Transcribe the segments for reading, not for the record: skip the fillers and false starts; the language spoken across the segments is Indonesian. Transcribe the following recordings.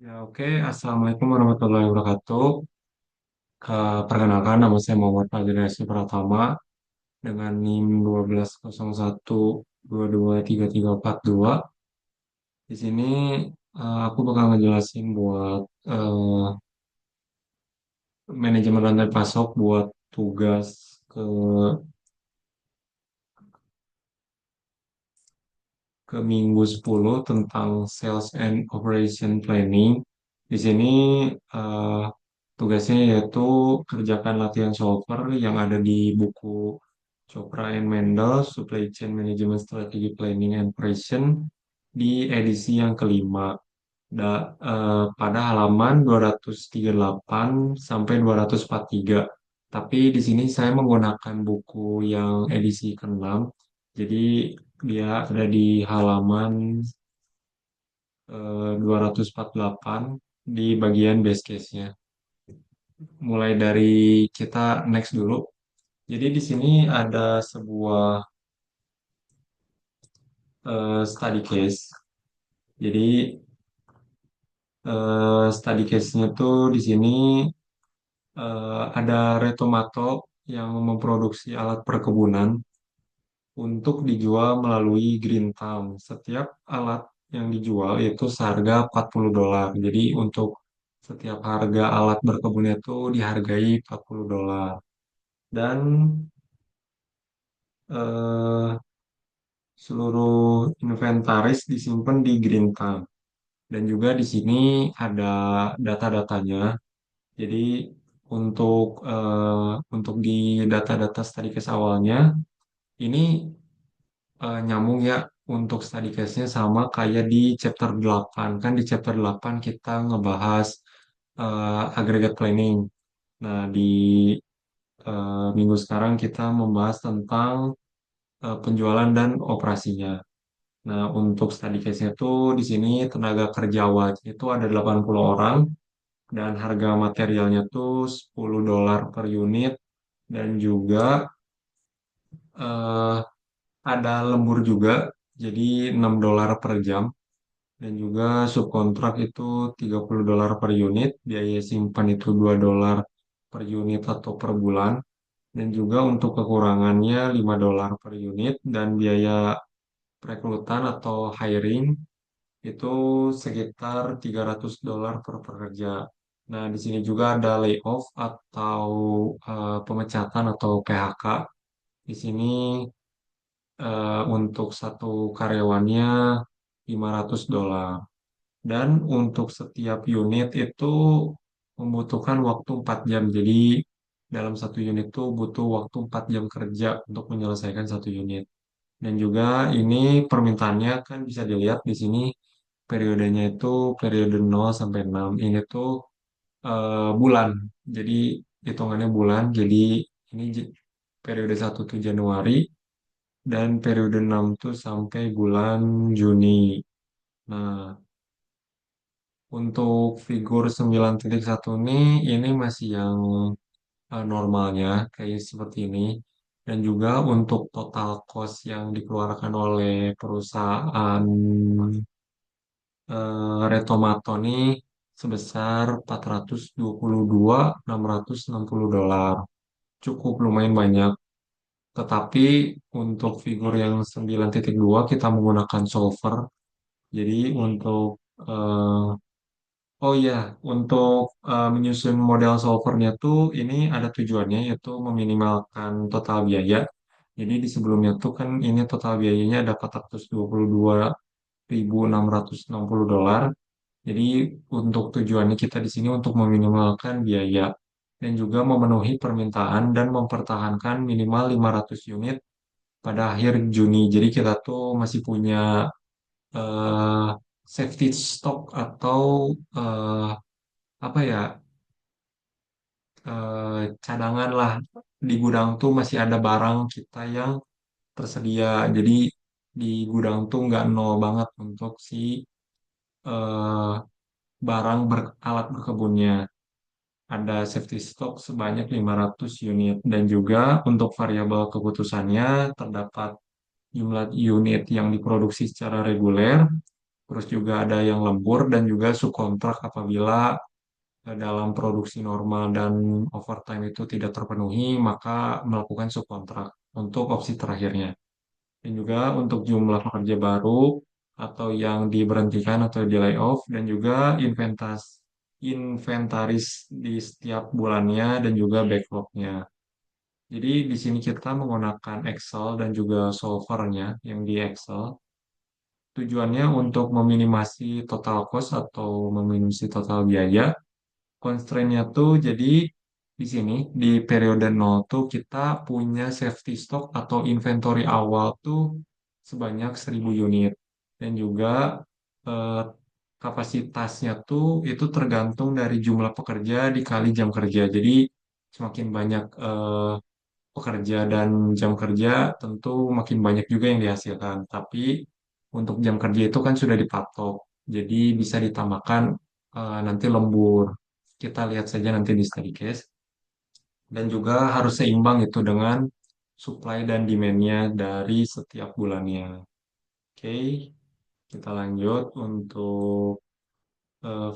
Ya, oke. Assalamualaikum warahmatullahi wabarakatuh. Perkenalkan, nama saya Muhammad Fadil Yasir Pratama dengan NIM 1201223342. Di sini aku bakal ngejelasin buat manajemen rantai pasok buat tugas ke ke minggu 10 tentang Sales and Operation Planning. Di sini eh, tugasnya yaitu kerjakan latihan solver yang ada di buku Chopra and Mendel, Supply Chain Management Strategy Planning and Operation di edisi yang kelima. Pada halaman 238 sampai 243. Tapi di sini saya menggunakan buku yang edisi ke-6. Jadi dia ada di halaman 248 di bagian base case-nya. Mulai dari kita next dulu. Jadi di sini ada sebuah study case. Jadi study case-nya tuh di sini ada Retomato yang memproduksi alat perkebunan untuk dijual melalui Green Thumb. Setiap alat yang dijual itu seharga $40. Jadi untuk setiap harga alat berkebun itu dihargai $40. Dan eh, seluruh inventaris disimpan di Green Thumb. Dan juga di sini ada data-datanya. Jadi untuk di data-data study case awalnya ini nyambung ya untuk study case-nya sama kayak di chapter 8. Kan di chapter 8 kita ngebahas aggregate planning. Nah, di minggu sekarang kita membahas tentang penjualan dan operasinya. Nah, untuk study case-nya tuh di sini tenaga kerja awalnya itu ada 80 orang dan harga materialnya tuh $10 per unit dan juga eh, ada lembur juga jadi $6 per jam dan juga subkontrak itu $30 per unit, biaya simpan itu $2 per unit atau per bulan dan juga untuk kekurangannya $5 per unit dan biaya perekrutan atau hiring itu sekitar $300 per pekerja. Nah, di sini juga ada layoff atau pemecatan atau PHK. Di sini untuk satu karyawannya $500. Dan untuk setiap unit itu membutuhkan waktu 4 jam. Jadi dalam satu unit itu butuh waktu 4 jam kerja untuk menyelesaikan satu unit. Dan juga ini permintaannya kan bisa dilihat di sini periodenya itu periode 0 sampai 6. Ini tuh bulan. Jadi hitungannya bulan. Jadi ini periode 1 tuh Januari dan periode 6 tuh sampai bulan Juni. Nah, untuk figur 9.1 ini masih yang normalnya kayak seperti ini. Dan juga untuk total cost yang dikeluarkan oleh perusahaan Retomato nih sebesar $422.660. Cukup lumayan banyak. Tetapi untuk figur yang 9.2 kita menggunakan solver. Jadi untuk eh, oh iya, untuk menyusun model solvernya tuh ini ada tujuannya yaitu meminimalkan total biaya. Jadi di sebelumnya tuh kan ini total biayanya ada $422.660. Jadi untuk tujuannya kita di sini untuk meminimalkan biaya dan juga memenuhi permintaan dan mempertahankan minimal 500 unit pada akhir Juni. Jadi kita tuh masih punya eh, safety stock atau eh, apa ya cadangan lah di gudang tuh masih ada barang kita yang tersedia. Jadi di gudang tuh nggak nol banget untuk si eh, alat berkebunnya. Ada safety stock sebanyak 500 unit dan juga untuk variabel keputusannya terdapat jumlah unit yang diproduksi secara reguler, Terus juga ada yang lembur dan juga subkontrak apabila dalam produksi normal dan overtime itu tidak terpenuhi, maka melakukan subkontrak untuk opsi terakhirnya. Dan juga untuk jumlah pekerja baru atau yang diberhentikan atau di layoff dan juga inventaris di setiap bulannya dan juga backlognya. Jadi di sini kita menggunakan Excel dan juga solvernya yang di Excel. Tujuannya untuk meminimasi total cost atau meminimasi total biaya. Constraint-nya tuh jadi di sini di periode nol tuh kita punya safety stock atau inventory awal tuh sebanyak 1.000 unit dan juga eh, kapasitasnya tuh itu tergantung dari jumlah pekerja dikali jam kerja. Jadi semakin banyak pekerja dan jam kerja tentu makin banyak juga yang dihasilkan. Tapi untuk jam kerja itu kan sudah dipatok, jadi bisa ditambahkan nanti lembur. Kita lihat saja nanti di study case. Dan juga harus seimbang itu dengan supply dan demand-nya dari setiap bulannya. Oke, kita lanjut untuk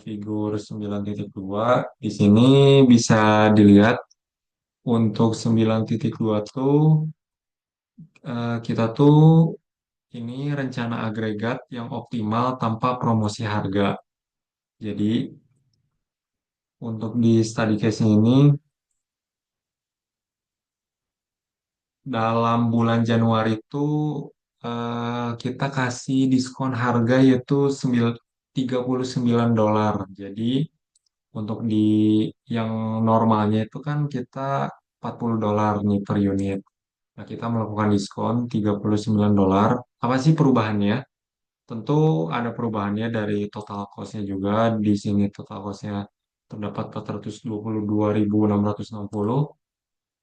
figur 9.2. Di sini bisa dilihat untuk 9.2 tuh kita tuh ini rencana agregat yang optimal tanpa promosi harga. Jadi untuk di study case ini dalam bulan Januari itu kita kasih diskon harga yaitu 39 dolar. Jadi untuk di yang normalnya itu kan kita 40 dolar nih per unit. Nah, kita melakukan diskon 39 dolar. Apa sih perubahannya? Tentu ada perubahannya dari total cost-nya juga. Di sini total cost-nya terdapat 422.660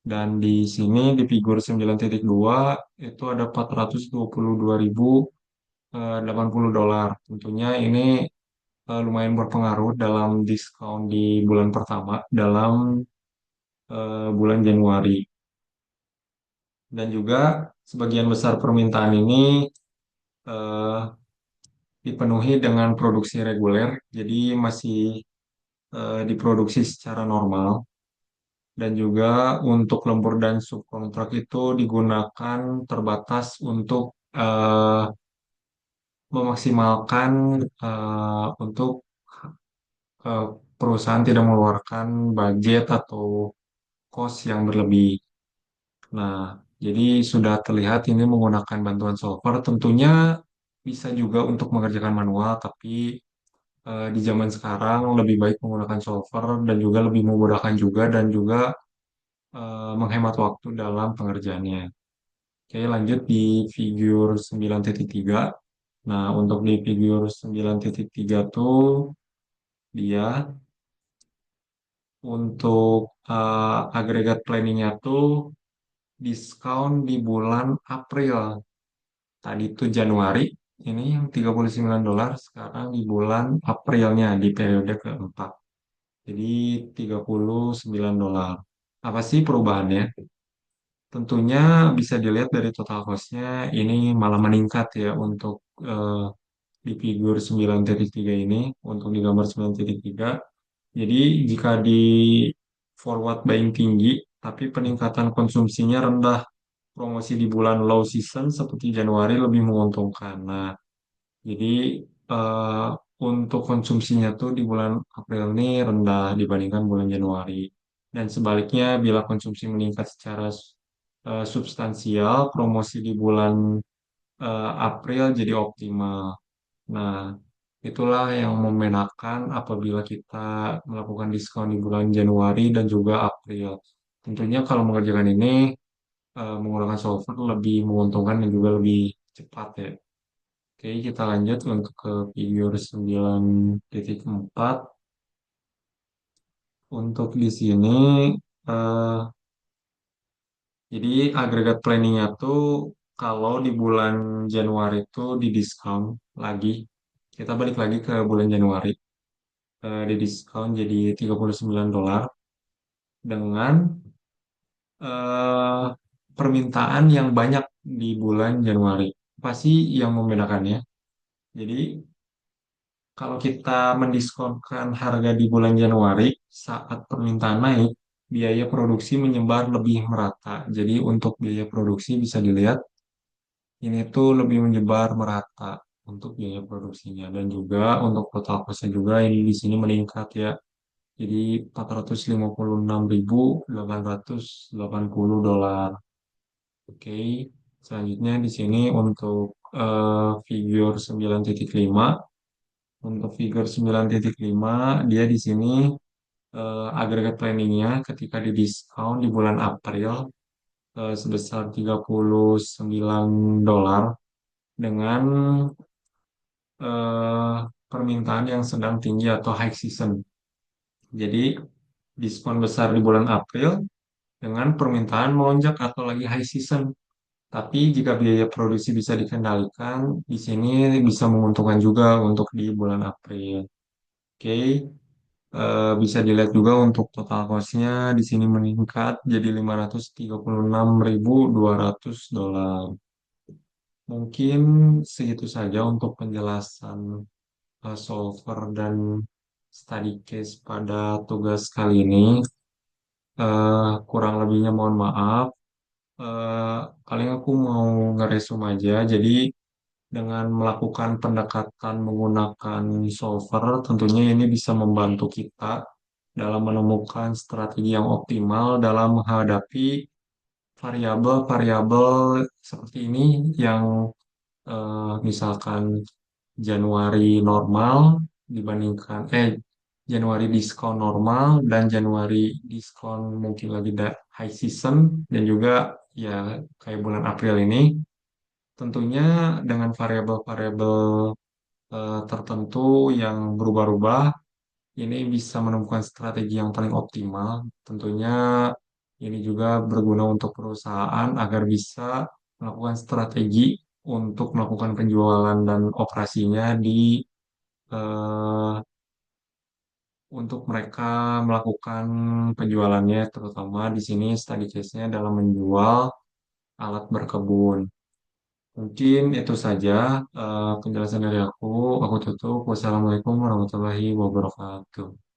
dan di sini di figur 9.2 itu ada 422.080 dolar. Tentunya ini lumayan berpengaruh dalam diskon di bulan pertama dalam bulan Januari. Dan juga sebagian besar permintaan ini eh, dipenuhi dengan produksi reguler, jadi masih diproduksi secara normal. Dan juga untuk lembur dan subkontrak itu digunakan terbatas untuk memaksimalkan untuk eh, perusahaan tidak mengeluarkan budget atau cost yang berlebih. Nah, jadi sudah terlihat ini menggunakan bantuan solver. Tentunya bisa juga untuk mengerjakan manual, tapi di zaman sekarang lebih baik menggunakan solver dan juga lebih memudahkan juga dan juga menghemat waktu dalam pengerjaannya. Oke, lanjut di figur 9.3. Nah, untuk di figur 9.3 tuh dia untuk agregat planningnya tuh diskon di bulan April. Tadi itu Januari, ini yang 39 dolar, sekarang di bulan Aprilnya di periode keempat. Jadi 39 dolar. Apa sih perubahannya? Tentunya bisa dilihat dari total cost-nya ini malah meningkat ya untuk eh, di figur 9.3 ini, untuk di gambar 9.3. Jadi jika di forward buying tinggi, tapi peningkatan konsumsinya rendah, promosi di bulan low season seperti Januari lebih menguntungkan. Nah, jadi eh, untuk konsumsinya tuh di bulan April ini rendah dibandingkan bulan Januari. Dan sebaliknya, bila konsumsi meningkat secara substansial, promosi di bulan April jadi optimal. Nah, itulah yang membedakan apabila kita melakukan diskon di bulan Januari dan juga April. Tentunya kalau mengerjakan ini menggunakan solver lebih menguntungkan dan juga lebih cepat ya. Oke, kita lanjut untuk ke figur 9.4. Untuk di sini, eh, jadi agregat planningnya tuh kalau di bulan Januari itu didiskon lagi. Kita balik lagi ke bulan Januari. Didiskon jadi 39 dolar dengan eh, permintaan yang banyak di bulan Januari. Apa sih yang membedakannya? Jadi Kalau kita mendiskonkan harga di bulan Januari, saat permintaan naik, biaya produksi menyebar lebih merata. Jadi untuk biaya produksi bisa dilihat ini tuh lebih menyebar merata untuk biaya produksinya dan juga untuk total costnya juga ini di sini meningkat ya. Jadi 456.880 dolar. Oke, selanjutnya di sini untuk figur 9.5. Untuk figur 9.5 dia di sini agregat planningnya ketika di diskon di bulan April sebesar 39 dolar dengan eh, permintaan yang sedang tinggi atau high season. Jadi diskon besar di bulan April dengan permintaan melonjak atau lagi high season. Tapi jika biaya produksi bisa dikendalikan, di sini bisa menguntungkan juga untuk di bulan April. Oke, bisa dilihat juga untuk total cost-nya di sini meningkat jadi 536.200 dolar. Mungkin segitu saja untuk penjelasan solver dan study case pada tugas kali ini. Kurang lebihnya mohon maaf. Eh, Paling aku mau ngeresum aja. Jadi dengan melakukan pendekatan menggunakan solver, tentunya ini bisa membantu kita dalam menemukan strategi yang optimal dalam menghadapi variabel-variabel seperti ini yang misalkan Januari normal dibandingkan Januari diskon normal dan Januari diskon mungkin lagi high season dan juga ya kayak bulan April ini tentunya dengan variabel-variabel tertentu yang berubah-ubah ini bisa menemukan strategi yang paling optimal. Tentunya ini juga berguna untuk perusahaan agar bisa melakukan strategi untuk melakukan penjualan dan operasinya eh, untuk mereka melakukan penjualannya, terutama di sini study case-nya dalam menjual alat berkebun. Mungkin itu saja penjelasan dari aku. Aku tutup. Wassalamualaikum warahmatullahi wabarakatuh.